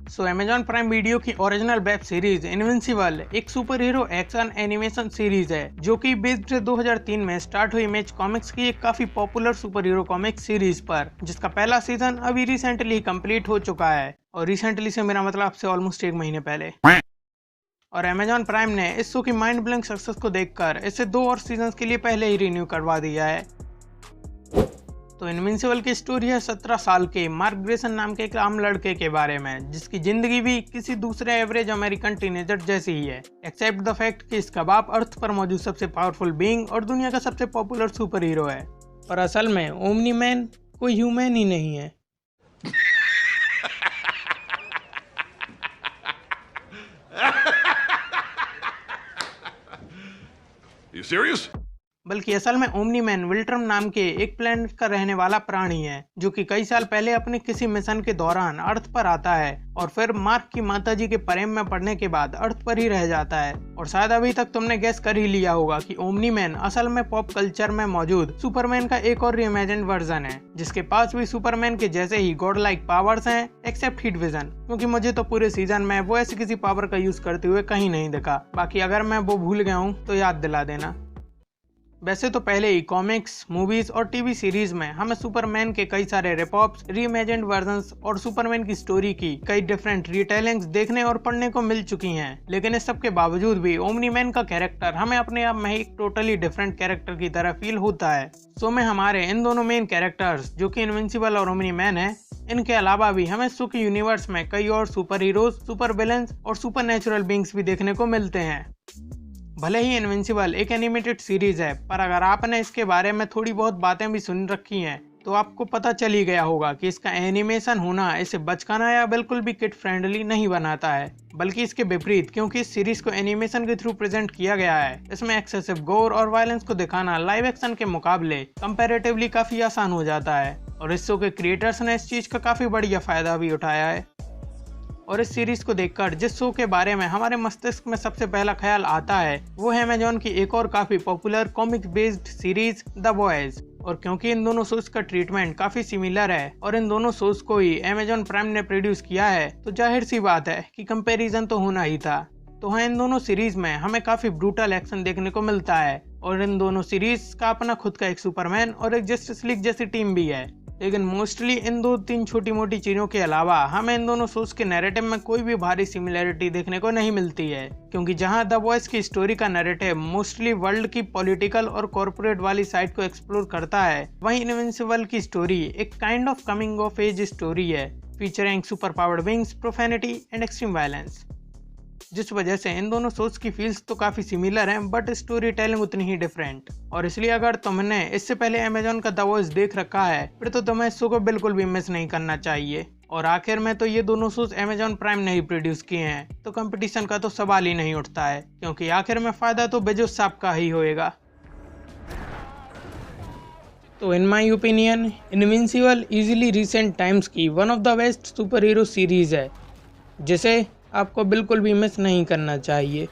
Amazon prime video की original web series invincible एक super hero action animation series है जो कि बेस्ड 2003 में स्टार्ट हुई इमेज कॉमिक्स की एक काफी popular super hero comic series पर, जिसका पहला सीजन अभी रिसेंटली कंप्लीट हो चुका है। और रिसेंटली से मेरा मतलब आपसे ऑलमोस्ट 1 महीने पहले। और अमेजॉन प्राइम ने इस शो की माइंड ब्लोइंग सक्सेस को देखकर इसे 2 और सीजन के लिए पहले ही रिन्यू करवा दिया है। तो इनविंसिबल की स्टोरी है 17 साल के मार्क ग्रेसन नाम के एक आम लड़के के बारे में, जिसकी जिंदगी भी किसी दूसरे एवरेज अमेरिकन टीनेजर जैसी ही है, एक्सेप्ट द फैक्ट कि इसका बाप अर्थ पर मौजूद सबसे पावरफुल बीइंग और दुनिया का सबसे पॉपुलर सुपर हीरो है। पर असल में ओमनी मैन कोई ह्यूमन ही नहीं है। You serious? बल्कि असल में ओमनी मैन विल्ट्रम नाम के एक प्लेनेट का रहने वाला प्राणी है, जो कि कई साल पहले अपने किसी मिशन के दौरान अर्थ पर आता है और फिर मार्क की माताजी के प्रेम में पड़ने के बाद अर्थ पर ही रह जाता है। और शायद अभी तक तुमने गैस कर ही लिया होगा कि ओमनी मैन असल में पॉप कल्चर में मौजूद सुपरमैन का एक और रीइमेजिन्ड वर्जन है, जिसके पास भी सुपरमैन के जैसे ही गॉड लाइक पावर्स हैं एक्सेप्ट हीट विजन, क्योंकि मुझे तो पूरे सीजन में वो ऐसे किसी पावर का यूज करते हुए कहीं नहीं दिखा। बाकी अगर मैं वो भूल गया हूँ तो याद दिला देना। वैसे तो पहले ही कॉमिक्स, मूवीज और टीवी सीरीज में हमें सुपरमैन के कई सारे रिपॉप्स, रीइमेजिन्ड वर्जन्स और सुपरमैन की स्टोरी की कई डिफरेंट रिटेलिंग्स देखने और पढ़ने को मिल चुकी हैं, लेकिन इस सब के बावजूद भी ओमनी मैन का कैरेक्टर हमें अपने आप में एक टोटली डिफरेंट कैरेक्टर की तरह फील होता है। शो में हमारे इन दोनों मेन कैरेक्टर्स जो कि इनविंसिबल और ओमनी मैन है, इनके अलावा भी हमें शो के यूनिवर्स में कई और सुपर हीरोज, सुपर विलेंस और सुपर नेचुरल बींग्स भी देखने को मिलते हैं। भले ही इनविंसिबल एक एनिमेटेड सीरीज है, पर अगर आपने इसके बारे में थोड़ी बहुत बातें भी सुन रखी हैं तो आपको पता चल ही गया होगा कि इसका एनिमेशन होना इसे बचकाना या बिल्कुल भी किड फ्रेंडली नहीं बनाता है, बल्कि इसके विपरीत, क्योंकि इस सीरीज को एनिमेशन के थ्रू प्रेजेंट किया गया है। इसमें एक्सेसिव गोर और वायलेंस को दिखाना लाइव एक्शन के मुकाबले कंपैरेटिवली काफी आसान हो जाता है, और इस शो के क्रिएटर्स ने इस चीज का काफी बढ़िया फायदा भी उठाया है। और इस सीरीज को देखकर जिस शो के बारे में हमारे मस्तिष्क में सबसे पहला ख्याल आता है वो है अमेजॉन की एक और काफी popular comic based series the boys. और क्योंकि इन दोनों शोज का ट्रीटमेंट काफी सिमिलर है और इन दोनों शोज को ही अमेजॉन प्राइम ने प्रोड्यूस किया है, तो जाहिर सी बात है कि कंपैरिजन तो होना ही था। तो हाँ, इन दोनों सीरीज में हमें काफी ब्रूटल एक्शन देखने को मिलता है, और इन दोनों सीरीज का अपना खुद का एक सुपरमैन और एक जस्टिस लीग जैसी टीम भी है। लेकिन मोस्टली इन 2-3 छोटी मोटी चीज़ों के अलावा हमें इन दोनों शोज के नैरेटिव में कोई भी भारी सिमिलरिटी देखने को नहीं मिलती है, क्योंकि जहां द वॉइस की स्टोरी का नैरेटिव मोस्टली वर्ल्ड की पॉलिटिकल और कॉर्पोरेट वाली साइड को एक्सप्लोर करता है, वहीं इनविंसिबल की स्टोरी एक kind of coming of age story है, featuring super powered wings, profanity and extreme violence. जिस वजह से इन दोनों शोज की फील्स तो काफी सिमिलर हैं, बट स्टोरी टेलिंग उतनी ही डिफरेंट। और इसलिए अगर तुमने इससे पहले अमेजॉन का द वॉइस देख रखा है फिर तो तुम्हें इस शो को बिल्कुल भी मिस नहीं करना चाहिए। और आखिर में तो ये दोनों शोज अमेजॉन प्राइम ने ही प्रोड्यूस किए हैं, तो कंपटीशन का तो सवाल ही नहीं उठता है, क्योंकि आखिर में फायदा तो बेजोस साहब का ही होएगा। तो in my opinion invincible easily recent times की one of the best super hero series है, जिसे आपको बिल्कुल भी मिस नहीं करना चाहिए।